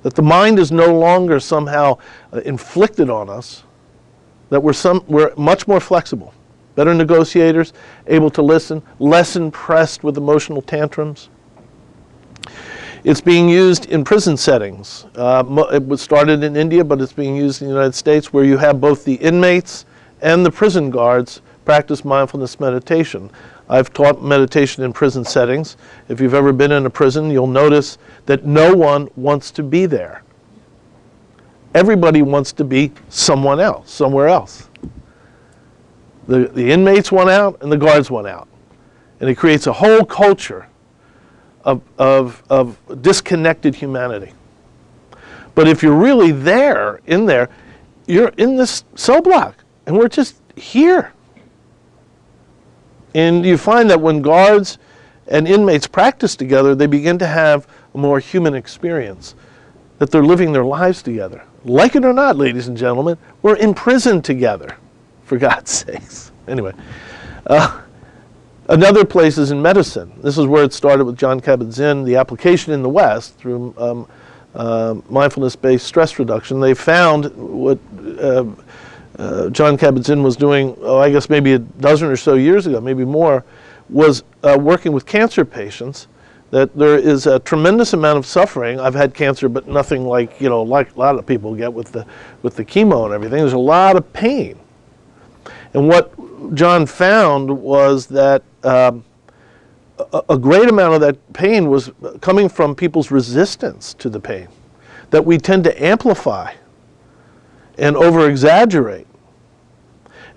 That the mind is no longer somehow inflicted on us, that we're much more flexible, better negotiators, able to listen, less impressed with emotional tantrums. It's being used in prison settings. It was started in India, but it's being used in the United States, where you have both the inmates and the prison guards practice mindfulness meditation. I've taught meditation in prison settings. If you've ever been in a prison, you'll notice that no one wants to be there. Everybody wants to be someone else, somewhere else. The inmates want out and the guards want out. And it creates a whole culture of disconnected humanity. But if you're really in there, you're in this cell block, and we're just here. And you find that when guards and inmates practice together, they begin to have a more human experience, that they're living their lives together. Like it or not, ladies and gentlemen, we're in prison together, for God's sakes. Anyway, another place is in medicine. This is where it started with Jon Kabat-Zinn, the application in the West through mindfulness-based stress reduction. They found what Jon Kabat-Zinn was doing, I guess maybe a dozen or so years ago, maybe more, was working with cancer patients, that there is a tremendous amount of suffering. I've had cancer, but nothing like, like a lot of people get with the chemo and everything. There's a lot of pain. And what John found was that a great amount of that pain was coming from people's resistance to the pain, that we tend to amplify and over-exaggerate.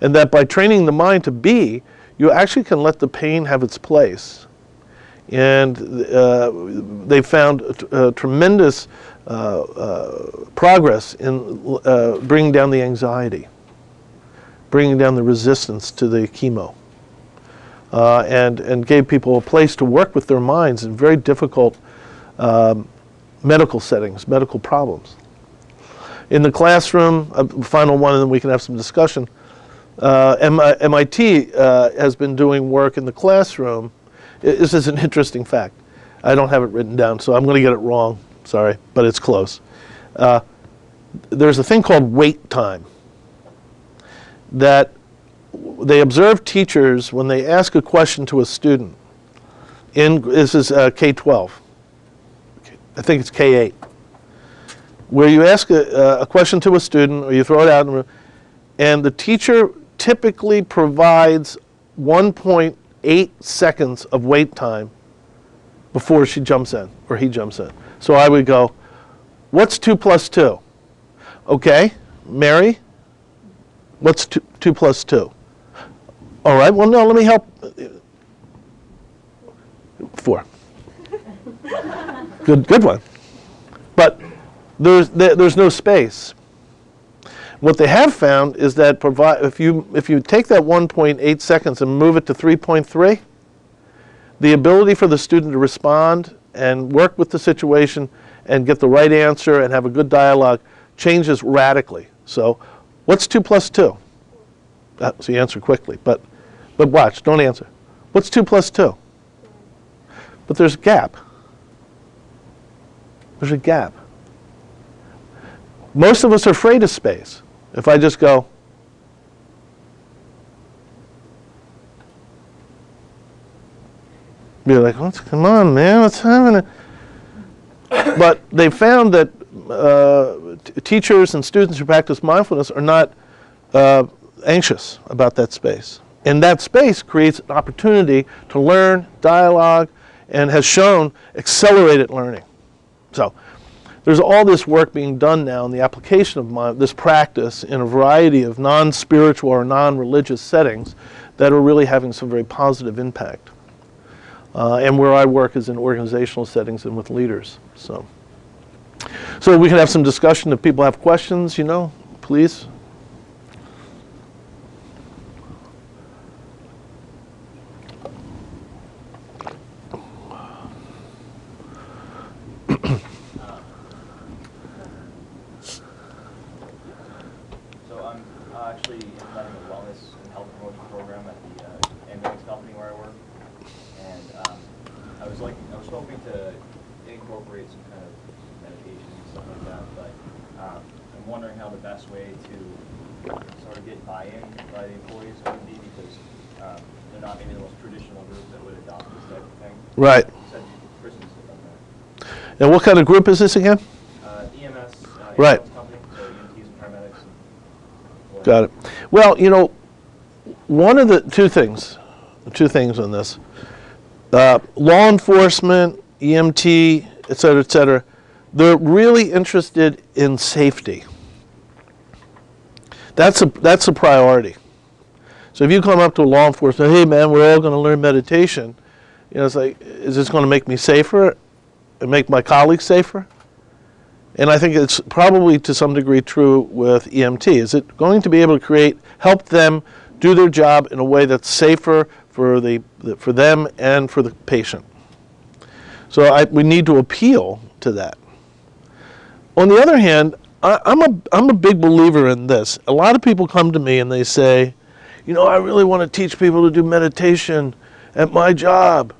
And that by training the mind to be, you actually can let the pain have its place. And they found tremendous progress in bringing down the anxiety, bringing down the resistance to the chemo, and gave people a place to work with their minds in very difficult medical settings, medical problems. In the classroom, final one, and then we can have some discussion. MIT has been doing work in the classroom. This is an interesting fact. I don't have it written down, so I'm going to get it wrong. Sorry, but it's close. There's a thing called wait time, that they observe teachers when they ask a question to a student. This is K-12. I think it's K-8. Where you ask a question to a student, or you throw it out, and the teacher typically provides 1.8 seconds of wait time before she jumps in, or he jumps in. So I would go, what's 2 plus 2? Okay, Mary, what's 2 plus 2? All right, well, no, let me help. 4. Good one. But there's no space. What they have found is that if you take that 1.8 seconds and move it to 3.3, the ability for the student to respond and work with the situation and get the right answer and have a good dialogue changes radically. So what's 2 plus 2? So you answer quickly, but watch, don't answer. What's 2 plus 2? But there's a gap. There's a gap. Most of us are afraid of space. If I just go, be like, come on, man, what's happening? But they found that teachers and students who practice mindfulness are not anxious about that space. And that space creates an opportunity to learn, dialogue, and has shown accelerated learning. So there's all this work being done now in the application of this practice in a variety of non-spiritual or non-religious settings that are really having some very positive impact. And where I work is in organizational settings and with leaders. So we can have some discussion. If people have questions, please. So I'm actually implementing a wellness and health promotion program at the ambulance company where I work, and I was hoping to incorporate some kind of meditation and stuff like that, but I'm wondering how the best way to sort of get buy-in by the employees would be, because they're not maybe the most traditional group that would adopt this type of thing. Right. You said Christmas is on that. And what kind of group is this again? EMS, Right. ambulance company, so EMTs and paramedics. And Got it. Well, one of the two things on this, law enforcement, EMT, et cetera, they're really interested in safety. That's a priority. So if you come up to a law enforcement, hey man, we're all going to learn meditation, it's like, is this going to make me safer and make my colleagues safer? And I think it's probably to some degree true with EMT. Is it going to be able to help them do their job in a way that's safer for them and for the patient? So we need to appeal to that. On the other hand, I'm a big believer in this. A lot of people come to me and they say, I really want to teach people to do meditation at my job.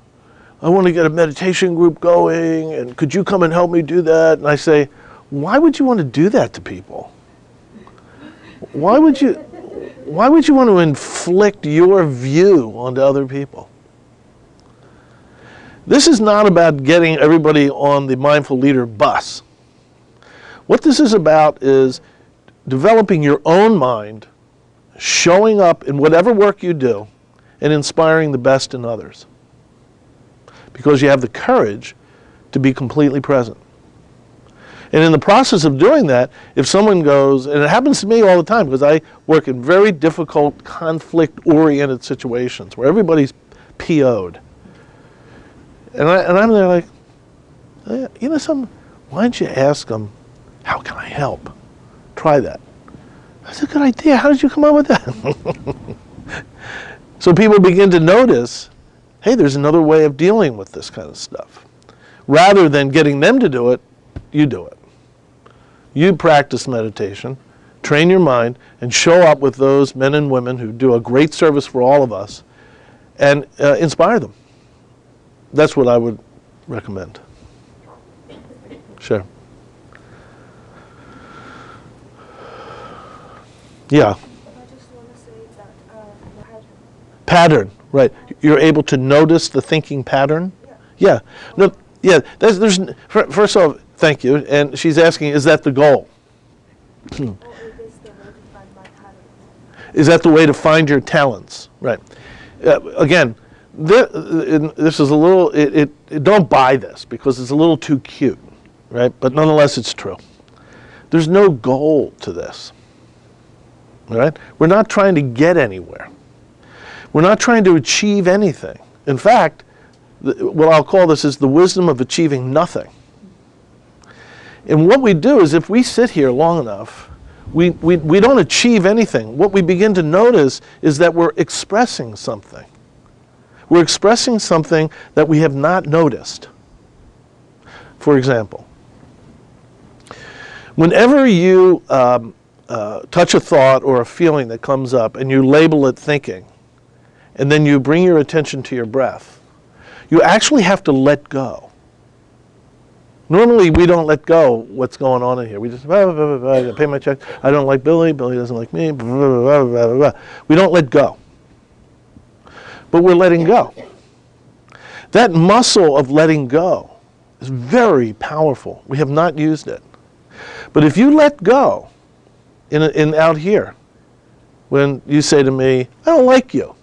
I want to get a meditation group going, and could you come and help me do that? And I say, why would you want to do that to people? Why would you want to inflict your view onto other people? This is not about getting everybody on the mindful leader bus. What this is about is developing your own mind, showing up in whatever work you do, and inspiring the best in others. Because you have the courage to be completely present. And in the process of doing that, if someone goes, and it happens to me all the time because I work in very difficult, conflict-oriented situations where everybody's PO'd. And I'm there like, something, why don't you ask them, how can I help? Try that. That's a good idea. How did you come up with that? So people begin to notice, hey, there's another way of dealing with this kind of stuff. Rather than getting them to do it, you do it. You practice meditation, train your mind, and show up with those men and women who do a great service for all of us, and inspire them. That's what I would recommend. Sure. Yeah. I just want to say that Pattern, right? You're able to notice the thinking pattern. Yeah. No. Yeah. First of all, thank you. And she's asking, is that the goal? Or it is the way to find my talent. Is that the way to find your talents? Right. Again, this is a little. Don't buy this because it's a little too cute, right? But nonetheless, it's true. There's no goal to this. All right? We're not trying to get anywhere. We're not trying to achieve anything. In fact, what I'll call this is the wisdom of achieving nothing. And what we do is if we sit here long enough, we don't achieve anything. What we begin to notice is that we're expressing something. We're expressing something that we have not noticed. For example, whenever you touch a thought or a feeling that comes up and you label it thinking, and then you bring your attention to your breath, you actually have to let go. Normally, we don't let go what's going on in here. We just, I pay my check. I don't like Billy. Billy doesn't like me. We don't let go. But we're letting go. That muscle of letting go is very powerful. We have not used it. But if you let go, in out here, when you say to me, I don't like you,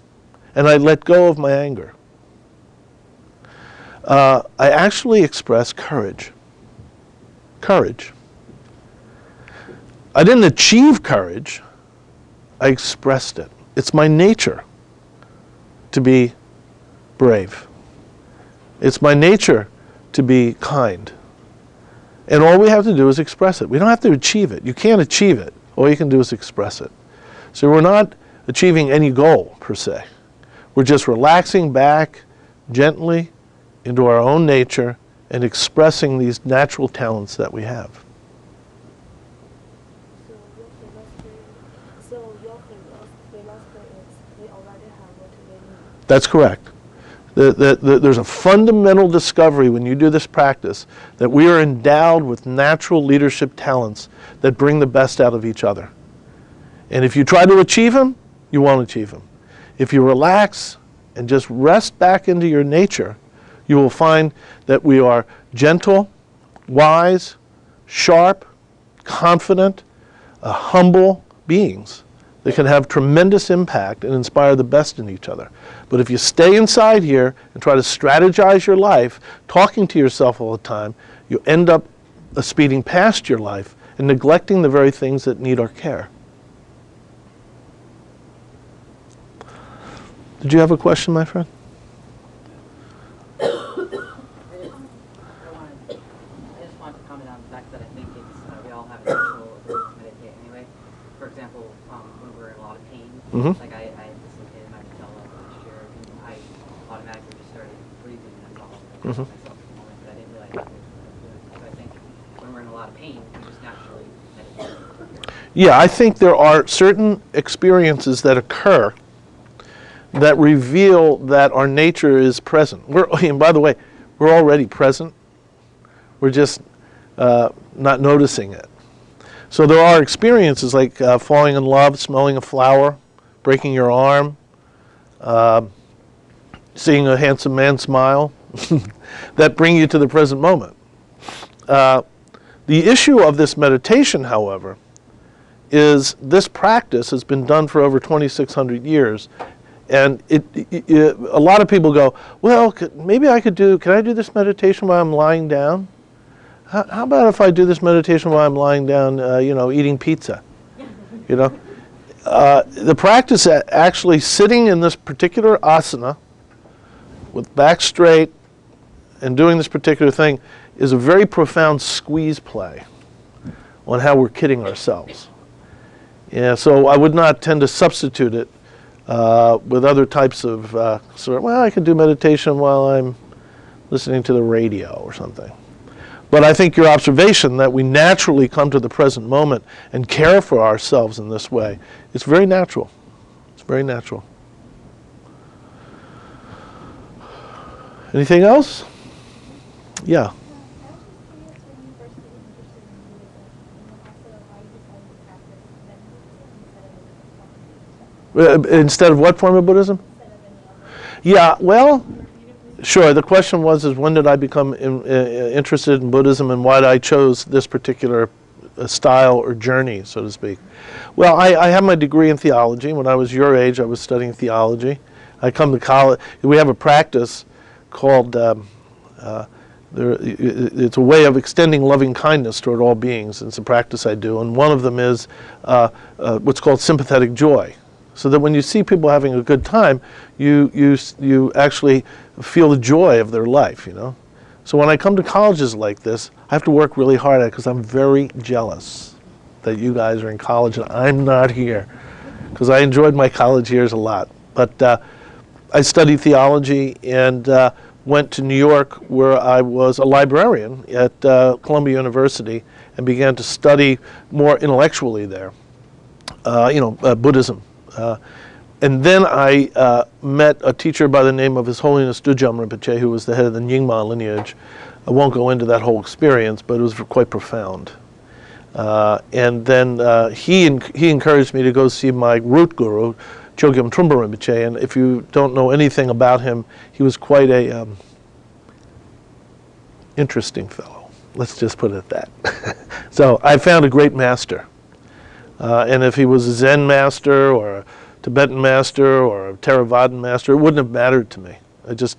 and I let go of my anger, I actually express courage. Courage. I didn't achieve courage. I expressed it. It's my nature. to be brave. It's my nature to be kind. And all we have to do is express it. We don't have to achieve it. You can't achieve it. All you can do is express it. So we're not achieving any goal, per se. We're just relaxing back gently into our own nature and expressing these natural talents that we have. So your philosophy is we already have what we need. That's correct. There's a fundamental discovery when you do this practice that we are endowed with natural leadership talents that bring the best out of each other. And if you try to achieve them, you won't achieve them. If you relax and just rest back into your nature, you will find that we are gentle, wise, sharp, confident, humble beings that can have tremendous impact and inspire the best in each other. But if you stay inside here and try to strategize your life, talking to yourself all the time, you end up speeding past your life and neglecting the very things that need our care. Did you have a question, my friend? I just wanted to comment on the fact that I think it's we all have a natural ability to meditate anyway. For example, when we're in a lot of pain, like I dislocated my patella last year, and I automatically just started breathing, and that's all. Myself for the moment, but I didn't realize that was what I was doing. So I think when we're in a lot of pain, we just naturally meditate. Yeah, I think there are certain experiences that occur that reveal that our nature is present. And by the way, we're already present. We're just not noticing it. So there are experiences like falling in love, smelling a flower, breaking your arm, seeing a handsome man smile, that bring you to the present moment. The issue of this meditation, however, is this practice has been done for over 2,600 years. And a lot of people go, well, maybe I could can I do this meditation while I'm lying down? How about if I do this meditation while I'm lying down, eating pizza? The practice actually sitting in this particular asana with back straight and doing this particular thing is a very profound squeeze play on how we're kidding ourselves. Yeah, so I would not tend to substitute it with other types of I could do meditation while I'm listening to the radio or something. But I think your observation that we naturally come to the present moment and care for ourselves in this way, it's very natural. It's very natural. Anything else? Yeah. Instead of what form of Buddhism? Yeah, well, sure. The question was, when did I become interested in Buddhism and why I chose this particular style or journey, so to speak? Well, I have my degree in theology. When I was your age, I was studying theology. I come to college. We have a practice called, it's a way of extending loving kindness toward all beings. It's a practice I do. And one of them is what's called sympathetic joy. So that when you see people having a good time, you actually feel the joy of their life, So when I come to colleges like this, I have to work really hard at it because I'm very jealous that you guys are in college and I'm not here, because I enjoyed my college years a lot. But I studied theology and went to New York, where I was a librarian at Columbia University and began to study more intellectually there, Buddhism. And then I met a teacher by the name of His Holiness Dujam Rinpoche, who was the head of the Nyingma lineage. I won't go into that whole experience, but it was quite profound. And then he encouraged me to go see my root guru, Chogyam Trungpa Rinpoche. And if you don't know anything about him, he was quite a interesting fellow. Let's just put it at that. So I found a great master. And if he was a Zen master or a Tibetan master or a Theravadan master, it wouldn't have mattered to me.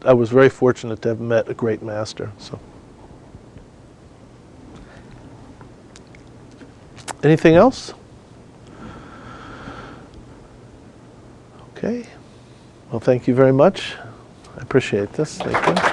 I was very fortunate to have met a great master. So, anything else? Okay. Well, thank you very much. I appreciate this. Thank you.